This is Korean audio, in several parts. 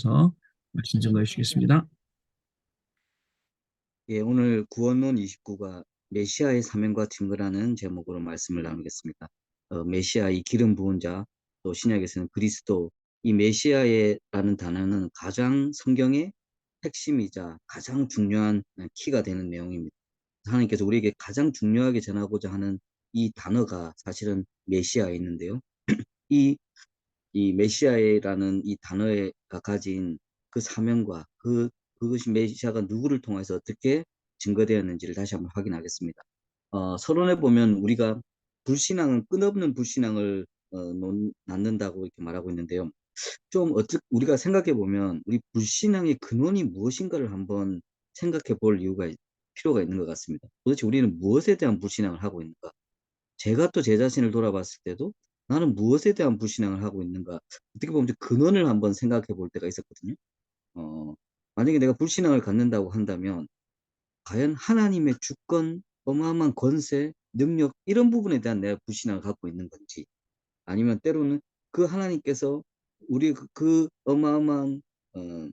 서 말씀 증거해 주시겠습니다. 예, 오늘 구원론 29가 메시아의 사명과 증거라는 제목으로 말씀을 나누겠습니다. 메시아, 이 기름 부은 자, 또 신약에서는 그리스도, 이 메시아라는 단어는 가장 성경의 핵심이자 가장 중요한 키가 되는 내용입니다. 하나님께서 우리에게 가장 중요하게 전하고자 하는 이 단어가 사실은 메시아에 있는데요. 이, 이 메시아라는 이 단어가 가진 그 사명과 그것이 메시아가 누구를 통해서 어떻게 증거되었는지를 다시 한번 확인하겠습니다. 서론에 보면 우리가 불신앙은 끝없는 불신앙을 낳는다고 이렇게 말하고 있는데요. 좀 우리가 생각해 보면 우리 불신앙의 근원이 무엇인가를 한번 생각해 볼 필요가 있는 것 같습니다. 도대체 우리는 무엇에 대한 불신앙을 하고 있는가? 제가 또 제 자신을 돌아봤을 때도 나는 무엇에 대한 불신앙을 하고 있는가? 어떻게 보면 근원을 한번 생각해 볼 때가 있었거든요. 어, 만약에 내가 불신앙을 갖는다고 한다면 과연 하나님의 주권, 어마어마한 권세, 능력 이런 부분에 대한 내가 불신앙을 갖고 있는 건지, 아니면 때로는 그 하나님께서 우리 그 어마어마한 어,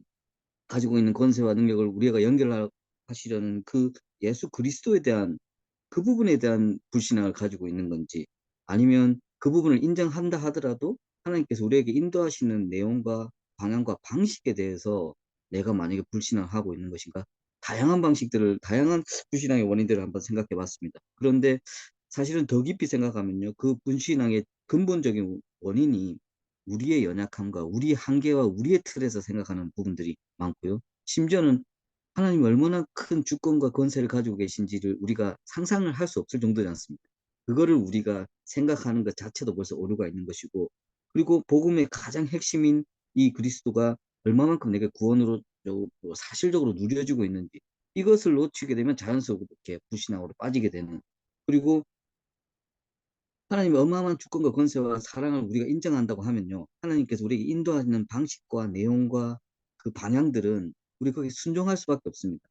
가지고 있는 권세와 능력을 우리가 연결하시려는 그 예수 그리스도에 대한 그 부분에 대한 불신앙을 가지고 있는 건지, 아니면 그 부분을 인정한다 하더라도 하나님께서 우리에게 인도하시는 내용과 방향과 방식에 대해서 내가 만약에 불신앙하고 있는 것인가? 다양한 불신앙의 원인들을 한번 생각해 봤습니다. 그런데 사실은 더 깊이 생각하면요, 그 불신앙의 근본적인 원인이 우리의 연약함과 우리의 한계와 우리의 틀에서 생각하는 부분들이 많고요. 심지어는 하나님이 얼마나 큰 주권과 권세를 가지고 계신지를 우리가 상상을 할 수 없을 정도지 않습니까? 그거를 우리가 생각하는 것 자체도 벌써 오류가 있는 것이고, 그리고 복음의 가장 핵심인 이 그리스도가 얼마만큼 내게 구원으로 사실적으로 누려지고 있는지, 이것을 놓치게 되면 자연스럽게 불신앙으로 빠지게 되는, 그리고 하나님의 어마어마한 주권과 권세와 사랑을 우리가 인정한다고 하면요, 하나님께서 우리에게 인도하는 방식과 내용과 그 방향들은 우리 거기에 순종할 수밖에 없습니다.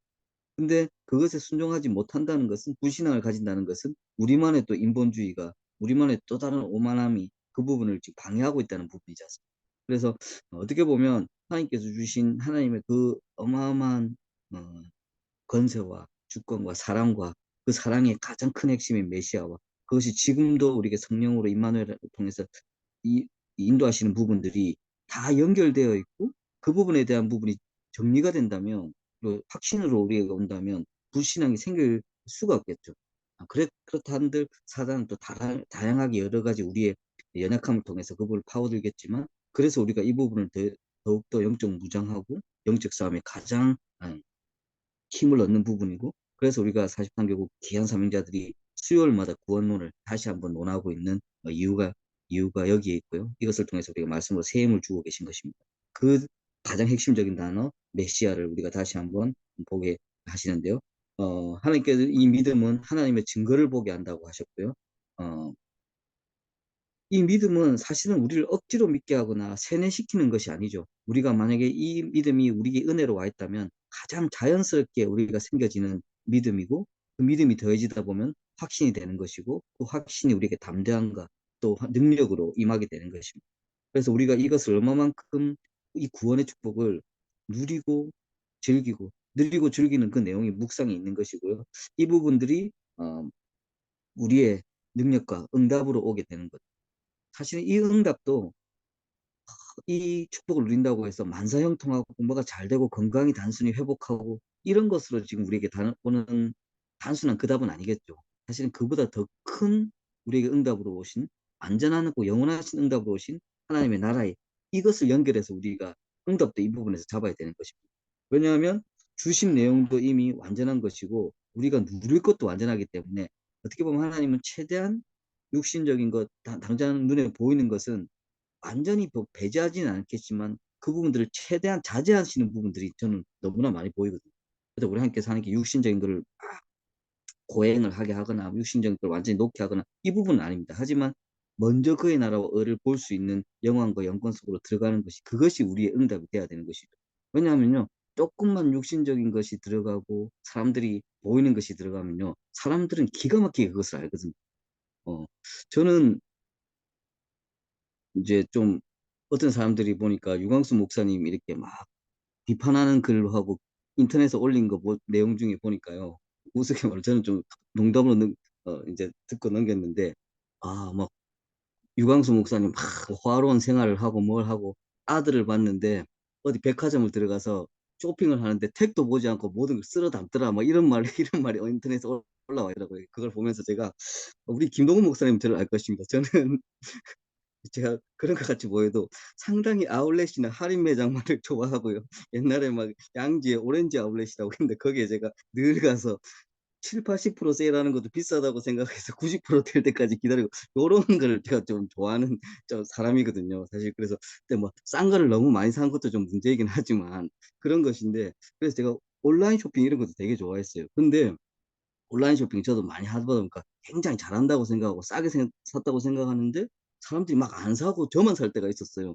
근데 그것에 순종하지 못한다는 것은, 불신앙을 가진다는 것은 우리만의 또 인본주의가, 우리만의 또 다른 오만함이 그 부분을 지금 방해하고 있다는 부분이지 않습니까? 그래서 어떻게 보면 하나님께서 주신 하나님의 그 어마어마한 어, 권세와 주권과 사랑과 그 사랑의 가장 큰 핵심인 메시아와, 그것이 지금도 우리에게 성령으로 임마누엘을 통해서 이 인도하시는 부분들이 다 연결되어 있고, 그 부분에 대한 부분이 정리가 된다면, 그 확신으로 우리가 온다면 불신앙이 생길 수가 없겠죠. 그렇다 한들 사단은 또 다양하게 여러 가지 우리의 연약함을 통해서 그 부분을 파고들겠지만, 그래서 우리가 이 부분을 더욱더 영적 무장하고 영적 싸움에 가장 힘을 얻는 부분이고, 그래서 우리가 43개국 귀한 사명자들이 수요일마다 구원론을 다시 한번 논하고 있는 이유가 여기에 있고요. 이것을 통해서 우리가 말씀으로 새 힘을 주고 계신 것입니다. 그 가장 핵심적인 단어 메시아를 우리가 다시 한번 보게 하시는데요. 하나님께서 이 믿음은 하나님의 증거를 보게 한다고 하셨고요. 어, 이 믿음은 사실은 우리를 억지로 믿게 하거나 세뇌시키는 것이 아니죠. 우리가 만약에 이 믿음이 우리에게 은혜로 와 있다면 가장 자연스럽게 우리가 생겨지는 믿음이고, 그 믿음이 더해지다 보면 확신이 되는 것이고, 그 확신이 우리에게 담대함과 또 능력으로 임하게 되는 것입니다. 그래서 우리가 이것을 얼마만큼 이 구원의 축복을 누리고 즐기고, 누리고 즐기는 그 내용이 묵상에 있는 것이고요. 이 부분들이 우리의 능력과 응답으로 오게 되는 것. 사실 이 응답도 이 축복을 누린다고 해서 만사형통하고 공부가 잘 되고 건강이 단순히 회복하고 이런 것으로 지금 우리에게 오는 단순한 그 답은 아니겠죠. 사실은 그보다 더 큰 우리에게 응답으로 오신, 안전하고 영원하신 응답으로 오신 하나님의 나라에, 이것을 연결해서 우리가 응답도 이 부분에서 잡아야 되는 것입니다. 왜냐하면 주신 내용도 이미 완전한 것이고 우리가 누릴 것도 완전하기 때문에, 어떻게 보면 하나님은 최대한 육신적인 것, 당장 눈에 보이는 것은 완전히 배제하지는 않겠지만 그 부분들을 최대한 자제하시는 부분들이 저는 너무나 많이 보이거든요. 그래서 우리 함께 사는 게 육신적인 것을 고행을 하게 하거나 육신적인 걸 완전히 놓게 하거나 이 부분은 아닙니다. 하지만 먼저 그의 나라와 을을 볼 수 있는 영광과 영권 속으로 들어가는 것이, 그것이 우리의 응답이 돼야 되는 것이죠. 왜냐하면요, 조금만 육신적인 것이 들어가고 사람들이 보이는 것이 들어가면요, 사람들은 기가 막히게 그것을 알거든요. 어, 저는 이제 좀 어떤 사람들이 보니까 유광수 목사님 이렇게 막 비판하는 글로 하고 인터넷에 올린 거 내용 중에 보니까요. 우스갯 말로 저는 좀 농담으로 이제 듣고 넘겼는데, 막 유광수 목사님 막 화로운 생활을 하고 뭘 하고 아들을 봤는데 어디 백화점을 들어가서 쇼핑을 하는데 택도 보지 않고 모든 걸 쓸어 담더라. 뭐 이런 말, 이런 말이 인터넷에 올라와 있더라고요. 그걸 보면서 제가 우리 김동훈 목사님 들을 알 것입니다. 저는 제가 그런 것 같이 보여도 상당히 아울렛이나 할인 매장만을 좋아하고요. 옛날에 막 양지에 오렌지 아울렛이라고 했는데 거기에 제가 늘 가서 7, 80% 세일하는 것도 비싸다고 생각해서 90%될 때까지 기다리고 요런 거를 제가 좀 좋아하는 좀 사람이거든요. 사실 그래서 근데 뭐 싼 거를 너무 많이 산 것도 좀 문제이긴 하지만 그런 것인데 그래서 제가 온라인 쇼핑 이런 것도 되게 좋아했어요. 근데 온라인 쇼핑 저도 많이 하다 보니까 굉장히 잘한다고 생각하고 싸게 샀다고 생각하는데 사람들이 막 안 사고 저만 살 때가 있었어요.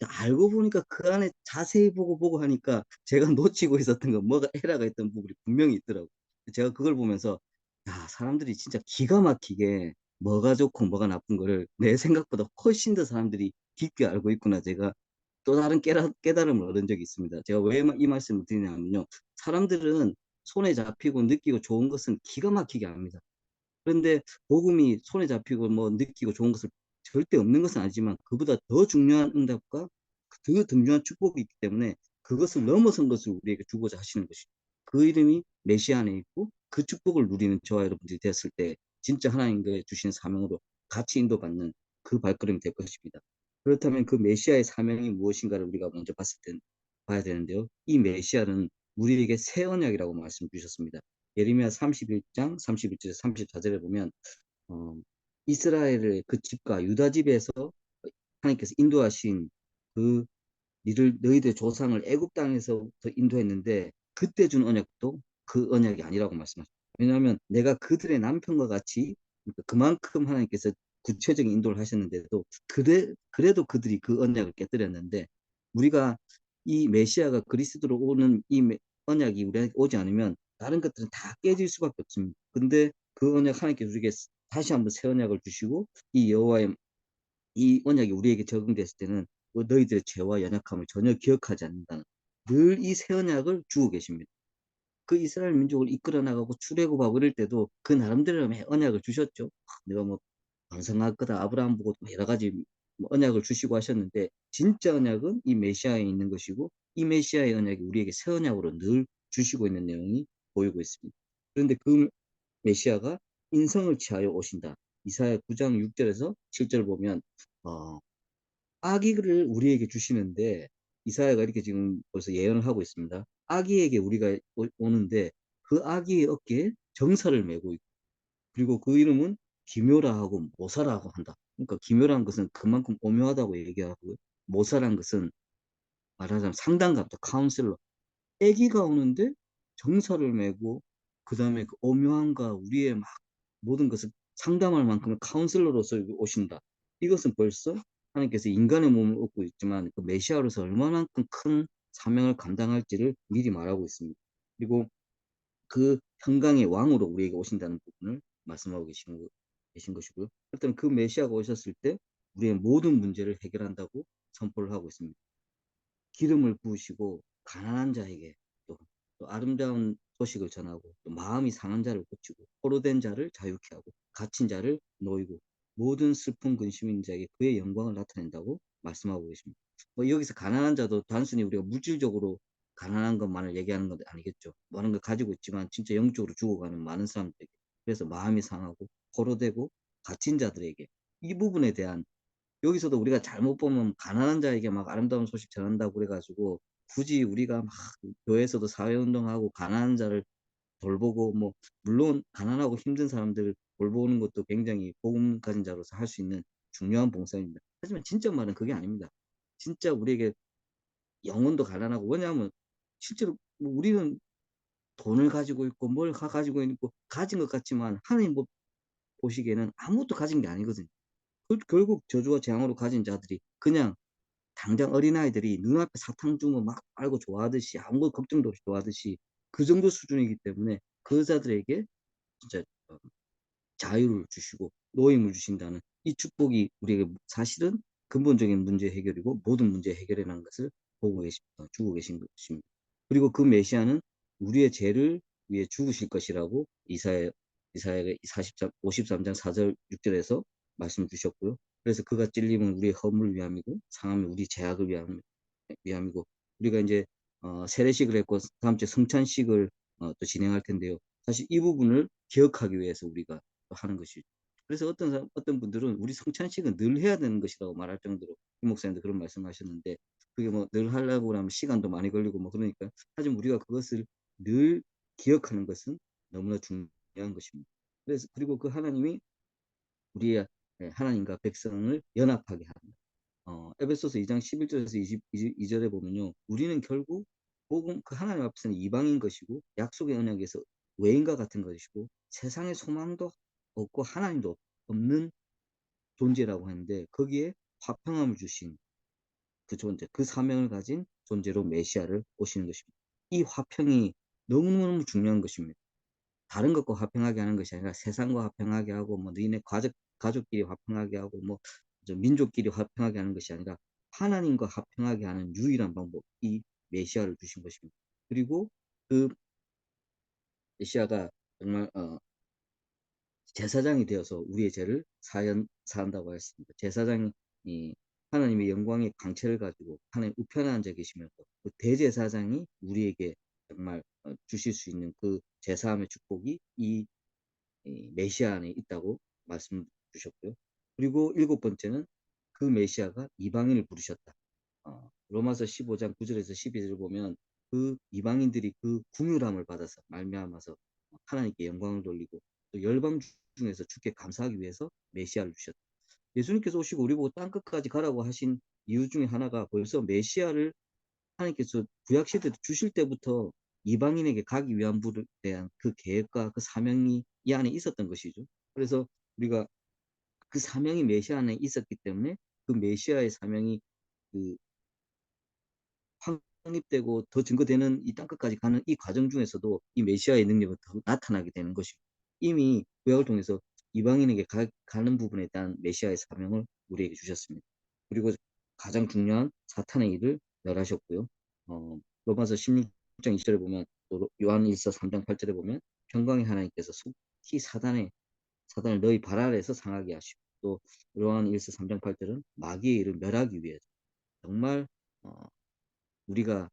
알고 보니까 그 안에 자세히 보고 하니까 제가 놓치고 있었던 거 뭐가 에러가 있던 부분이 분명히 있더라고요. 제가 그걸 보면서 야, 사람들이 진짜 기가 막히게 뭐가 좋고 뭐가 나쁜 거를 내 생각보다 훨씬 더 사람들이 깊게 알고 있구나. 제가 또 다른 깨달음을 얻은 적이 있습니다. 제가 왜 이 말씀을 드리냐면요. 사람들은 손에 잡히고 느끼고 좋은 것은 기가 막히게 압니다. 그런데 복음이 손에 잡히고 뭐 느끼고 좋은 것을 절대 없는 것은 아니지만 그보다 더 중요한 응답과 더 중요한 축복이 있기 때문에 그것을 넘어선 것을 우리에게 주고자 하시는 것이죠. 그 이름이 메시아 안에 있고 그 축복을 누리는 저와 여러분들이 됐을 때 진짜 하나님께 주신 사명으로 같이 인도받는 그 발걸음이 될 것입니다. 그렇다면 그 메시아의 사명이 무엇인가를 우리가 먼저 봐야 되는데요. 이 메시아는 우리에게 새 언약이라고 말씀 주셨습니다. 예레미야 31장 31절에서 34절에 보면 어, 이스라엘의 그 집과 유다 집에서 하나님께서 인도하신 그 너희들 조상을 애굽 땅에서부터 인도했는데 그때 준 언약도 그 언약이 아니라고 말씀하셨어요. 왜냐하면 내가 그들의 남편과 같이 그러니까 그만큼 하나님께서 구체적인 인도를 하셨는데도 그래도 그들이 그 언약을 깨뜨렸는데 우리가 이 메시아가 그리스도로 오는 언약이 우리에게 오지 않으면 다른 것들은 다 깨질 수밖에 없습니다. 근데 그 언약 하나님께서 우리에게 다시 한번 새 언약을 주시고 이 여호와의 이 언약이 우리에게 적용됐을 때는 너희들의 죄와 연약함을 전혀 기억하지 않는다는 늘 이 새 언약을 주고 계십니다. 그 이스라엘 민족을 이끌어 나가고 출애굽하고 이럴 때도 그 나름대로의 언약을 주셨죠. 내가 뭐 완성할 거다 아브라함 보고 여러 가지 뭐 언약을 주시고 하셨는데 진짜 언약은 이 메시아에 있는 것이고 이 메시아의 언약이 우리에게 새 언약으로 늘 주시고 있는 내용이 보이고 있습니다. 그런데 그 메시아가 인성을 취하여 오신다. 이사야 9장 6절에서 7절 보면 어, 아기를 우리에게 주시는데 이사야가 이렇게 지금 벌써 예언을 하고 있습니다. 아기에게 우리가 오는데 그 아기의 어깨에 정사를 메고 있고 그리고 그 이름은 기묘라하고 모사라고 한다. 그러니까 기묘라는 것은 그만큼 오묘하다고 얘기하고 모사란 것은 말하자면 상담가부터 카운슬러 아기가 오는데 정사를 메고 그다음에 그 오묘함과 우리의 막 모든 것을 상담할 만큼의 카운슬러로서 오신다. 이것은 벌써 하나님께서 인간의 몸을 얻고 있지만 그 메시아로서 얼마만큼 큰 사명을 감당할지를 미리 말하고 있습니다. 그리고 그 평강의 왕으로 우리에게 오신다는 부분을 말씀하고 계신 것이고요. 일단 그 메시아가 오셨을 때 우리의 모든 문제를 해결한다고 선포를 하고 있습니다. 기름을 부으시고 가난한 자에게 또 아름다운 소식을 전하고 또 마음이 상한 자를 고치고 포로된 자를 자유케 하고 갇힌 자를 놓이고 모든 슬픈 근심 있는 자에게 그의 영광을 나타낸다고 말씀하고 계십니다. 뭐 여기서 가난한 자도 단순히 우리가 물질적으로 가난한 것만을 얘기하는 건 아니겠죠. 많은 걸 가지고 있지만 진짜 영적으로 죽어가는 많은 사람들에게 그래서 마음이 상하고 포로되고 갇힌 자들에게 이 부분에 대한 여기서도 우리가 잘못 보면 가난한 자에게 막 아름다운 소식 전한다고 그래가지고 굳이 우리가 막 교회에서도 사회운동하고 가난한 자를 돌보고 뭐 물론 가난하고 힘든 사람들을 돌보는 것도 굉장히 복음 가진 자로서 할 수 있는 중요한 봉사입니다. 하지만 진짜 말은 그게 아닙니다. 진짜 우리에게 영혼도 가난하고 왜냐하면 실제로 뭐 우리는 돈을 가지고 있고 뭘 가지고 있고 가진 것 같지만 하나님 뭐 보시기에는 아무것도 가진 게 아니거든요. 결국 저주와 재앙으로 가진 자들이 그냥 당장 어린아이들이 눈앞에 사탕 주면 막 알고 좋아하듯이 아무 걱정도 없이 좋아하듯이 그 정도 수준이기 때문에 그 자들에게 진짜 자유를 주시고 노임을 주신다는 이 축복이 우리에게 사실은 근본적인 문제 해결이고 모든 문제 해결이라는 것을 주고 계신 것입니다. 그리고 그 메시아는 우리의 죄를 위해 죽으실 것이라고 이사야 53장 4절 6절에서 말씀 주셨고요. 그래서 그가 찔림은 우리의 허물을 위함이고 상함은 우리 죄악을 위함이고 우리가 이제 세례식을 했고 다음 주에 성찬식을 또 진행할 텐데요. 사실 이 부분을 기억하기 위해서 우리가 또 하는 것이죠. 그래서 어떤 분들은 우리 성찬식은 늘 해야 되는 것이라고 말할 정도로 김 목사님도 그런 말씀하셨는데 그게 뭐 늘 하려고 하면 시간도 많이 걸리고 뭐 그러니까 하지만 우리가 그것을 늘 기억하는 것은 너무나 중요한 것입니다. 그래서 그리고 그 하나님이 우리의 하나님과 백성을 연합하게 합니다. 에베소서 2장 11절에서 22절에 보면요. 우리는 결국 복음 그 하나님 앞에서는 이방인 것이고 약속의 언약에서 외인과 같은 것이고 세상의 소망도 없고 하나님도 없는 존재라고 하는데 거기에 화평함을 주신 그 존재, 그 사명을 가진 존재로 메시아를 오시는 것입니다. 이 화평이 너무너무 중요한 것입니다. 다른 것과 화평하게 하는 것이 아니라 세상과 화평하게 하고 뭐 너희네 가족끼리 화평하게 하고 뭐 민족끼리 화평하게 하는 것이 아니라 하나님과 화평하게 하는 유일한 방법이 메시아를 주신 것입니다. 그리고 그 메시아가 정말 제사장이 되어서 우리의 죄를 사한다고 했습니다. 제사장이 하나님의 영광의 광채를 가지고 하나님 우편에 앉아 계시면서 그 대제사장이 우리에게 정말 주실 수 있는 그 제사함의 축복이 이 메시아 안에 있다고 말씀 주셨고요. 그리고 일곱 번째는 그 메시아가 이방인을 부르셨다. 로마서 15장 9절에서 12절을 보면 그 이방인들이 그 궁유람을 받아서 말미암아서 하나님께 영광을 돌리고 또 열방 중에서 주께 감사하기 위해서 메시아를 주셨다. 예수님께서 오시고 우리 보고 땅 끝까지 가라고 하신 이유 중에 하나가 벌써 메시아를 하나님께서 구약 시대 주실 때부터 이방인에게 가기 위한 부를 대한 그 계획과 그 사명이 이 안에 있었던 것이죠. 그래서 우리가 그 사명이 메시아 안에 있었기 때문에 그 메시아의 사명이 그 확립되고 더 증거되는 이 땅끝까지 가는 이 과정 중에서도 이 메시아의 능력은 더 나타나게 되는 것이고 이미 구약을 통해서 이방인에게 가는 부분에 대한 메시아의 사명을 우리에게 주셨습니다. 그리고 가장 중요한 사탄의 일을 멸하셨고요. 로마서 16장 2절에 보면 또 요한 1서 3장 8절에 보면 평강의 하나님께서 속히 사단을 너희 발 아래에서 상하게 하시고 또 요한 1서 3장 8절은 마귀의 일을 멸하기 위해서 정말 우리가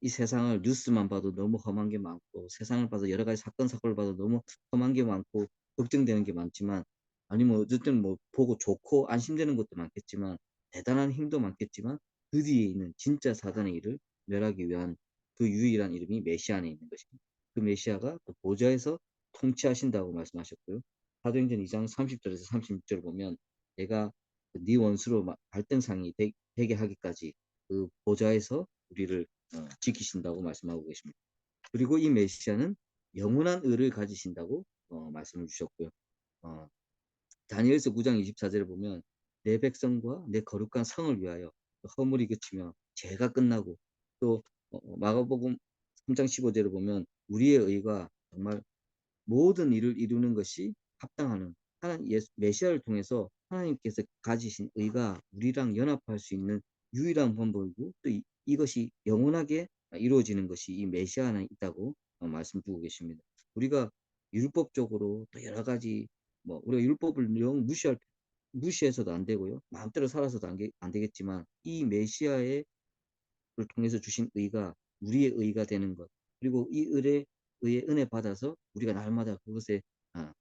이 세상을 뉴스만 봐도 너무 험한 게 많고 세상을 봐도 여러 가지 사건 사고를 봐도 너무 험한 게 많고 걱정되는 게 많지만 아니면 어쨌든 뭐 보고 좋고 안심되는 것도 많겠지만 대단한 힘도 많겠지만 그 뒤에 있는 진짜 사단의 일을 멸하기 위한 그 유일한 이름이 메시아 안에 있는 것입니다. 그 메시아가 또 보좌에서 통치하신다고 말씀하셨고요. 사도행전 2장 30절에서 36절을 보면 내가 네 원수로 발등상이 되게 하기까지 그 보좌에서 우리를 지키신다고 말씀하고 계십니다. 그리고 이 메시아는 영원한 의를 가지신다고 말씀을 주셨고요. 어, 다니엘서 9장 24절에 보면 내 백성과 내 거룩한 성을 위하여 허물이 그치며 죄가 끝나고 또 마가복음 3장 15절에 보면 우리의 의가 정말 모든 일을 이루는 것이 합당하는 메시아를 통해서 하나님께서 가지신 의가 우리랑 연합할 수 있는 유일한 방법이고 또 이것이 영원하게 이루어지는 것이 이 메시아 안에 있다고 말씀 주고 계십니다. 우리가 율법적으로 또 여러 가지 뭐 우리가 율법을 영 무시해서도 안 되고요. 마음대로 살아서도 안 되겠지만 이 메시아의 를 통해서 주신 의가 우리의 의가 되는 것 그리고 이 의의 은혜 받아서 우리가 날마다 그것에 아,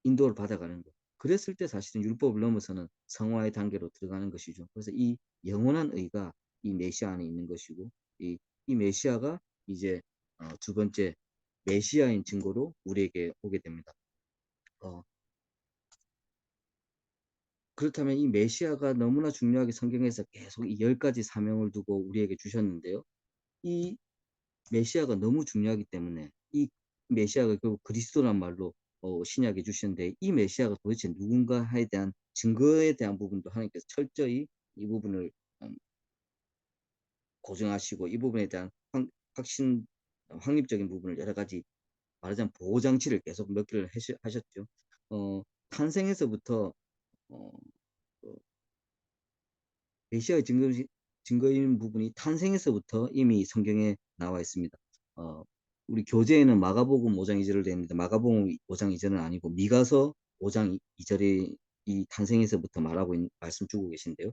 인도를 받아가는 것 그랬을 때 사실은 율법을 넘어서는 성화의 단계로 들어가는 것이죠. 그래서 이 영원한 의가 이 메시아 안에 있는 것이고 이 메시아가 이제 두 번째 메시아인 증거로 우리에게 오게 됩니다. 어, 그렇다면 이 메시아가 너무나 중요하게 성경에서 계속 이 10가지 사명을 두고 우리에게 주셨는데요. 이 메시아가 너무 중요하기 때문에 이 메시아가 결국 그리스도란 말로 신약에 주시는데 이 메시아가 도대체 누군가에 대한 증거에 대한 부분도 하나님께서 철저히 이 부분을 음, 고정하시고 이 부분에 대한 확신 확립적인 부분을 여러 가지 말하자면 보호장치를 계속 몇 개를 하셨죠. 탄생에서부터 어, 메시아의 증거인 부분이 탄생에서부터 이미 성경에 나와 있습니다. 어, 우리 교재에는 마가복음 5장 2절을 되어 있는데 마가복음 5장 2절은 아니고 미가서 5장 2절이 이 탄생에서부터 말씀 주고 계신데요.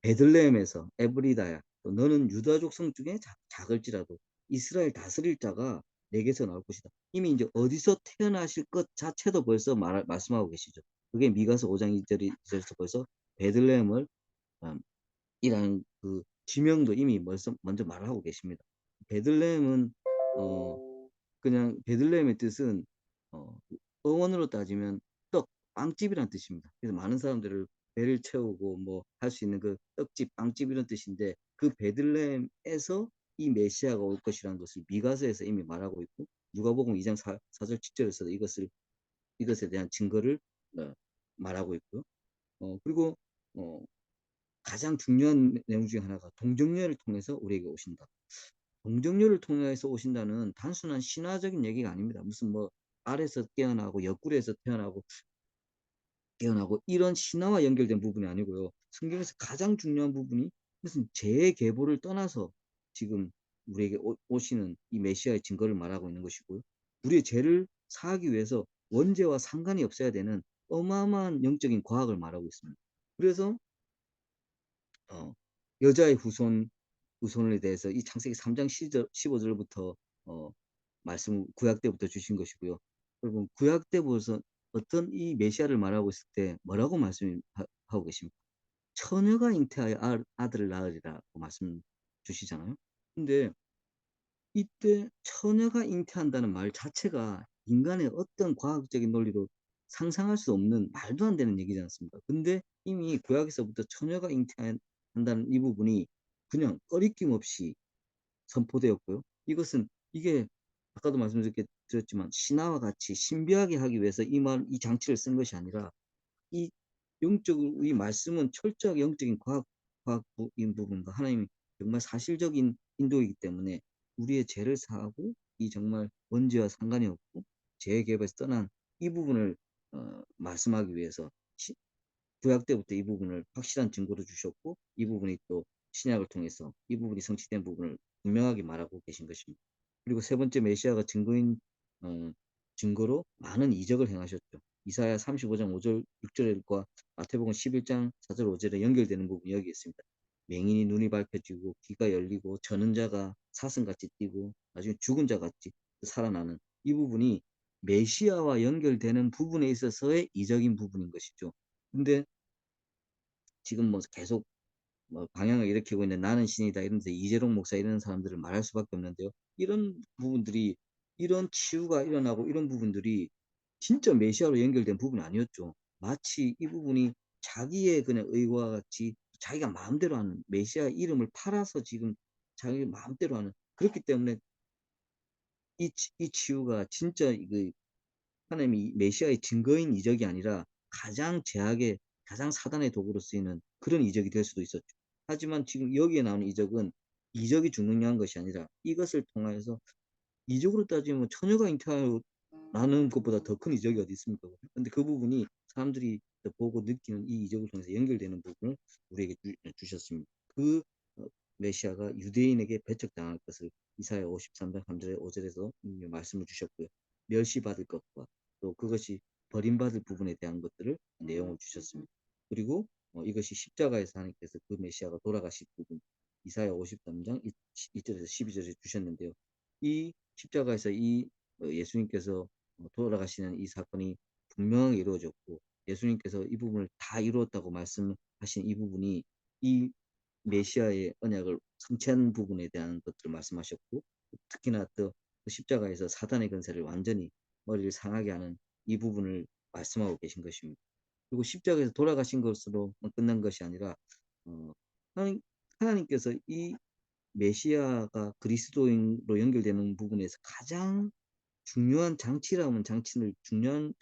베들레헴에서 에브리다야 또 너는 유다족 성 중에 작을지라도 이스라엘 다스릴 자가 내게서 나올 것이다. 이미 이제 어디서 태어나실 것 자체도 벌써 말씀하고 계시죠. 그게 미가서 5장 2절에서 벌써 베들레헴을 이라는 그 지명도 이미 먼저 말을 하고 계십니다. 베들레헴은 그냥 베들레헴의 뜻은 어, 어원으로 따지면 떡, 빵집이란 뜻입니다. 그래서 많은 사람들을 배를 채우고 뭐 할 수 있는 그 떡집, 빵집 이런 뜻인데 그 베들레헴에서 이 메시아가 올 것이라는 것을 미가서에서 이미 말하고 있고 누가복음 2장 4절 7절에서도 이것에 대한 증거를 어, 말하고 있고요. 그리고 어, 가장 중요한 내용 중에 하나가 동정녀를 통해서 우리에게 오신다. 동정녀를 통해서 오신다는 단순한 신화적인 얘기가 아닙니다. 무슨 뭐 알에서 깨어나고 옆구리에서 깨어나고 이런 신화와 연결된 부분이 아니고요. 성경에서 가장 중요한 부분이 무슨 재계보를 떠나서 지금 우리에게 오시는 이 메시아의 증거를 말하고 있는 것이고요. 우리의 죄를 사하기 위해서 원죄와 상관이 없어야 되는 어마어마한 영적인 과학을 말하고 있습니다. 그래서 어, 여자의 후손에 대해서 이 창세기 3장 15절부터 말씀 구약 때부터 주신 것이고요. 여러분 구약 때부터 어떤 이 메시아를 말하고 있을 때 뭐라고 말씀하고 계십니까? 처녀가 잉태하여 아들을 낳으리라고 말씀 주시잖아요. 근데 이때 처녀가 잉태한다는 말 자체가 인간의 어떤 과학적인 논리로 상상할 수 없는 말도 안 되는 얘기지 않습니까? 근데 이미 구약에서부터 처녀가 잉태한다는 이 부분이 그냥 꺼리낌 없이 선포되었고요. 이게 아까도 말씀드렸지만 신화와 같이 신비하게 하기 위해서 이 장치를 쓴 것이 아니라 이 영적으로 이 말씀은 철저하게 영적인 과학인 부분과 하나님이 정말 사실적인 인도이기 때문에 우리의 죄를 사하고 이 정말 원죄와 상관이 없고 죄의 개입에서 떠난 이 부분을 말씀하기 위해서 구약 때부터 이 부분을 확실한 증거로 주셨고 이 부분이 또 신약을 통해서 이 부분이 성취된 부분을 분명하게 말하고 계신 것입니다. 그리고 세 번째 메시아가 어, 증거로 많은 이적을 행하셨죠. 이사야 35장 5절 6절과 마태복음 11장 4절 5절에 연결되는 부분이 여기 있습니다. 맹인이 눈이 밝혀지고 귀가 열리고 저는 자가 사슴같이 뛰고 나중에 죽은 자같이 살아나는 이 부분이 메시아와 연결되는 부분에 있어서의 이적인 부분인 것이죠. 근데 지금 뭐 계속 뭐 방향을 일으키고 있는 나는 신이다 이러면서 이재용 목사 이런 사람들을 말할 수밖에 없는데요. 이런 치유가 일어나고 이런 부분들이 진짜 메시아로 연결된 부분이 아니었죠. 마치 이 부분이 자기의 그냥 의와 같이 자기가 마음대로 하는 메시아 이름을 팔아서 지금 자기 마음대로 하는 그렇기 때문에 이 치유가 진짜 하나님이 메시아의 증거인 이적이 아니라 가장 사단의 도구로 쓰이는 그런 이적이 될 수도 있었죠. 하지만 지금 여기에 나오는 이적은 이적이 중요한 것이 아니라 이것을 통하여서 이적으로 따지면 처녀가 잉태하는 것보다 더 큰 이적이 어디 있습니까? 근데 그 부분이 사람들이 보고 느끼는 이 이적을 통해서 연결되는 부분을 우리에게 주셨습니다. 그 메시아가 유대인에게 배척당할 것을 이사야 53장 3절에 5절에서 말씀을 주셨고요. 멸시받을 것과 또 그것이 버림받을 부분에 대한 것들을 내용을 주셨습니다. 그리고 이것이 십자가에서 하나님께서 그 메시아가 돌아가실 부분 이사야 53장 1절에서 12절에 주셨는데요. 이 십자가에서 예수님께서 돌아가시는 이 사건이 분명하게 이루어졌고 예수님께서 이 부분을 다 이루었다고 말씀하신 이 부분이 이 메시아의 언약을 성취한 부분에 대한 것들을 말씀하셨고 특히나 또 십자가에서 사단의 권세를 완전히 머리를 상하게 하는 이 부분을 말씀하고 계신 것입니다. 그리고 십자가에서 돌아가신 것으로 끝난 것이 아니라 어, 하나님께서 이 메시아가 그리스도인으로 연결되는 부분에서 가장 중요한 중요한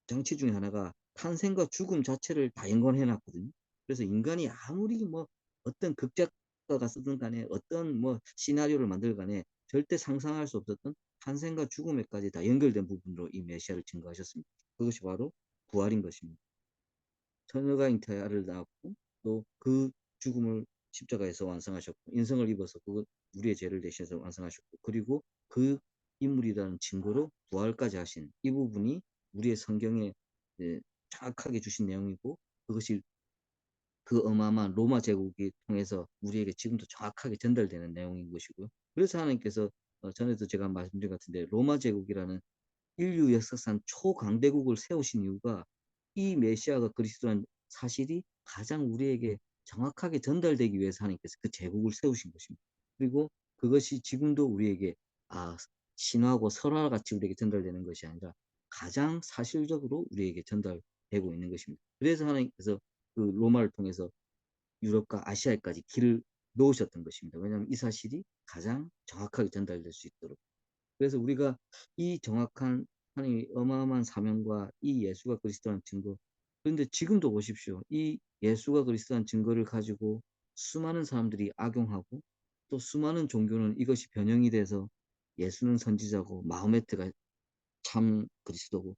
장치 중에 하나가 탄생과 죽음 자체를 다 연관해 놨거든요. 그래서 인간이 아무리 뭐 어떤 극작가가 쓰든 간에 어떤 뭐 시나리오를 만들 간에 절대 상상할 수 없었던 탄생과 죽음에까지 다 연결된 부분으로 이 메시아를 증거하셨습니다. 그것이 바로 부활인 것입니다. 처녀가 잉태하여 아를 낳았고 또 그 죽음을 십자가에서 완성하셨고 인성을 입어서 그 우리의 죄를 대신해서 완성하셨고 그리고 그 인물이라는 증거로 부활까지 하신 이 부분이 우리의 성경에 정확하게 주신 내용이고 그것이 그 어마어마한 로마 제국이 통해서 우리에게 지금도 정확하게 전달되는 내용인 것이고요. 그래서 하나님께서 전에도 제가 말씀드린 것 같은데 로마 제국이라는 인류 역사상 초강대국을 세우신 이유가 이 메시아가 그리스도라는 사실이 가장 우리에게 정확하게 전달되기 위해서 하나님께서 그 제국을 세우신 것입니다. 그리고 그것이 지금도 우리에게 신화고 설화 같이 우리에게 전달되는 것이 아니라 가장 사실적으로 우리에게 전달되고 있는 것입니다. 그래서 하나님께서 그 로마를 통해서 유럽과 아시아까지 길을 놓으셨던 것입니다. 왜냐하면 이 사실이 가장 정확하게 전달될 수 있도록. 그래서 우리가 이 정확한 하나님의 어마어마한 사명과 이 예수가 그리스도라는 증거. 그런데 지금도 보십시오. 이 예수가 그리스도라는 증거를 가지고 수많은 사람들이 악용하고 또 수많은 종교는 이것이 변형이 돼서 예수는 선지자고 마호메트가 참 그리스도고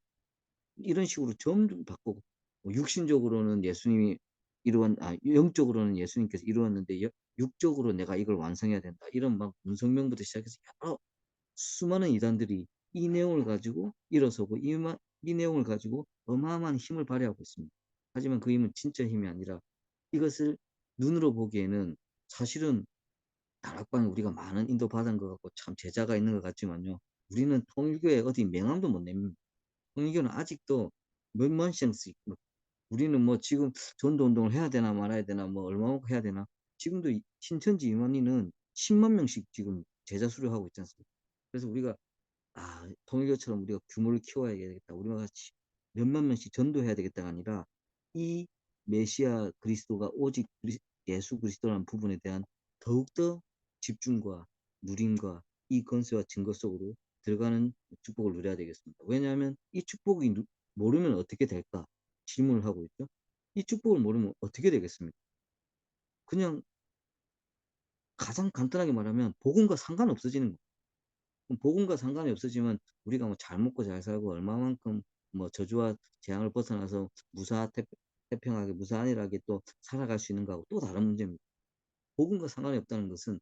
이런 식으로 점점 바꾸고 육신적으로는 예수님이 영적으로는 예수님께서 이루었는데 육적으로 내가 이걸 완성해야 된다. 이런 막 문성명부터 시작해서 여러 수많은 이단들이 이 내용을 가지고 일어서고 이 내용을 가지고 어마어마한 힘을 발휘하고 있습니다. 하지만 그 힘은 진짜 힘이 아니라 이것을 눈으로 보기에는 사실은 다락방에 우리가 많은 인도받은 것 같고 참 제자가 있는 것 같지만요. 우리는 통일교에 어디 명함도 못 냅니다. 통일교는 아직도 몇만 씩 우리는 뭐 지금 전도운동을 해야 되나 말아야 되나 뭐 얼마만큼 해야 되나 지금도 신천지 임원인은 10만 명씩 지금 제자 수료하고 있지 않습니까? 그래서 우리가 통일교처럼 우리가 규모를 키워야 되겠다. 우리와 같이 몇만 명씩 전도해야 되겠다가 아니라 이 메시아 그리스도가 오직 예수 그리스도라는 부분에 대한 더욱더 집중과 누림과 이 건세와 증거 속으로 들어가는 축복을 누려야 되겠습니다. 왜냐하면 이 축복이 모르면 어떻게 될까 질문을 하고 있죠. 이 축복을 모르면 어떻게 되겠습니까? 그냥 가장 간단하게 말하면 복음과 상관없어지는 거예요. 복음과 상관이 없어지면 우리가 뭐 잘 먹고 잘 살고 얼마만큼 뭐 저주와 재앙을 벗어나서 태평하게 무사안일하게 또 살아갈 수 있는가하고 또 다른 문제입니다. 복음과 상관이 없다는 것은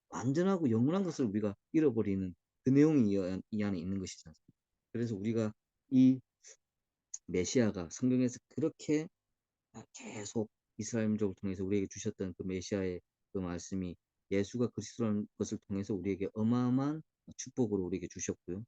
완전하고 영원한 것을 우리가 잃어버리는 그 내용이 이 안에 있는 것이지 않습니까? 그래서 우리가 이 메시아가 성경에서 그렇게 계속 이스라엘 민족을 통해서 우리에게 주셨던 그 메시아의 그 말씀이 예수가 그리스도라는 것을 통해서 우리에게 어마어마한 축복으로 우리에게 주셨고요.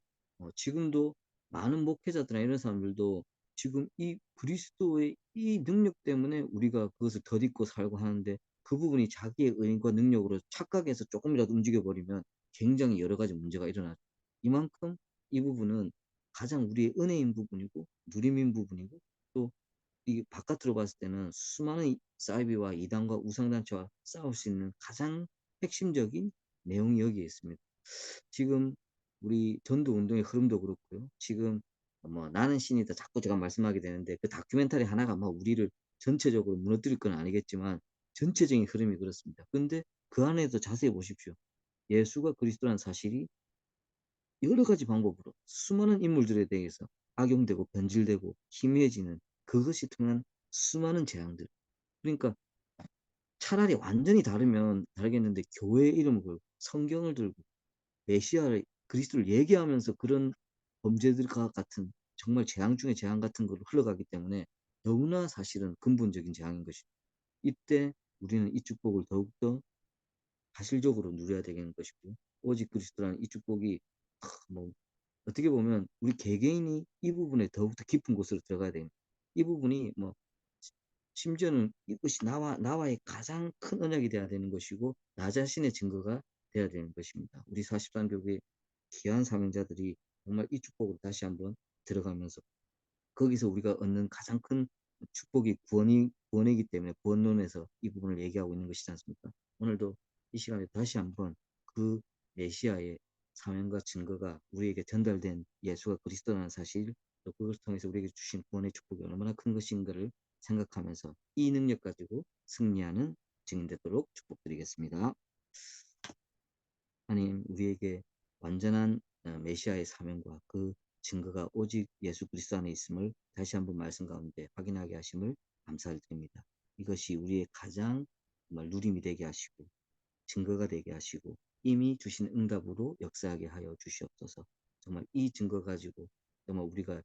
지금도 많은 목회자들이나 이런 사람들도 지금 이 그리스도의 이 능력 때문에 우리가 그것을 덧입고 살고 하는데 그 부분이 자기의 의인과 능력으로 착각해서 조금이라도 움직여버리면 굉장히 여러 가지 문제가 일어나죠. 이만큼 이 부분은 가장 우리의 은혜인 부분이고 누림인 부분이고 또 이 바깥으로 봤을 때는 수많은 사이비와 이단과 우상단체와 싸울 수 있는 가장 핵심적인 내용이 여기에 있습니다. 지금 우리 전도 운동의 흐름도 그렇고요. 지금 뭐 나는 신이다 자꾸 제가 말씀하게 되는데 그 다큐멘터리 하나가 막 우리를 전체적으로 무너뜨릴 건 아니겠지만 전체적인 흐름이 그렇습니다. 근데 그 안에도 자세히 보십시오. 예수가 그리스도라는 사실이 여러 가지 방법으로 수많은 인물들에 대해서 악용되고 변질되고 희미해지는 그것이 통한 수많은 재앙들. 그러니까 차라리 완전히 다르면 다르겠는데 교회 이름을 걸고 성경을 들고 메시아를 그리스도를 얘기하면서 그런 범죄들과 같은 정말 재앙 중에 재앙 같은 걸로 흘러가기 때문에 너무나 사실은 근본적인 재앙인 것입니다. 이때 우리는 이 축복을 더욱더 사실적으로 누려야 되는 것이고 오직 그리스도라는 이 축복이 뭐 어떻게 보면 우리 개개인이 이 부분에 더욱더 깊은 곳으로 들어가야 됩니다. 이 부분이 뭐 심지어는 이것이 나와의 가장 큰 언약이 돼야 되는 것이고 나 자신의 증거가 돼야 되는 것입니다. 우리 43교회 귀한 사명자들이 정말 이 축복으로 다시 한번 들어가면서 거기서 우리가 얻는 가장 큰 축복이 구원이기 때문에 구원론에서 이 부분을 얘기하고 있는 것이지 않습니까? 오늘도 이 시간에 다시 한번 그 메시아의 사명과 증거가 우리에게 전달된 예수가 그리스도라는 사실, 또 그것을 통해서 우리에게 주신 구원의 축복이 얼마나 큰 것인가를 생각하면서 이 능력 가지고 승리하는 증인 되도록 축복드리겠습니다. 하나님, 우리에게 완전한 메시아의 사명과 그 증거가 오직 예수 그리스도 안에 있음을 다시 한번 말씀 가운데 확인하게 하심을 감사를 드립니다. 이것이 우리의 가장 정말 누림이 되게 하시고 증거가 되게 하시고 이미 주신 응답으로 역사하게 하여 주시옵소서. 정말 이 증거 가지고 정말 우리가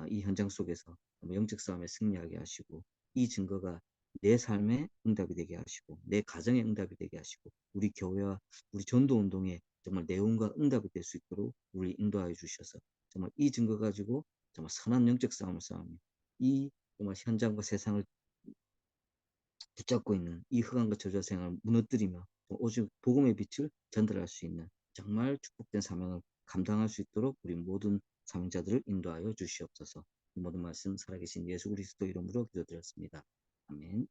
이 현장 속에서 정말 영적 싸움에 승리하게 하시고 이 증거가 내 삶의 응답이 되게 하시고 내 가정의 응답이 되게 하시고 우리 교회와 우리 전도 운동에 정말 내용과 응답이 될 수 있도록 우리 인도하여 주셔서 정말 이 증거 가지고 정말 선한 영적 싸움을 싸우며 이 정말 현장과 세상을 붙잡고 있는 이 흑암과 저주의 생활을 무너뜨리며 오직 복음의 빛을 전달할 수 있는 정말 축복된 사명을 감당할 수 있도록 우리 모든 사명자들을 인도하여 주시옵소서. 이 모든 말씀 살아계신 예수 그리스도 이름으로 기도드렸습니다. 아멘.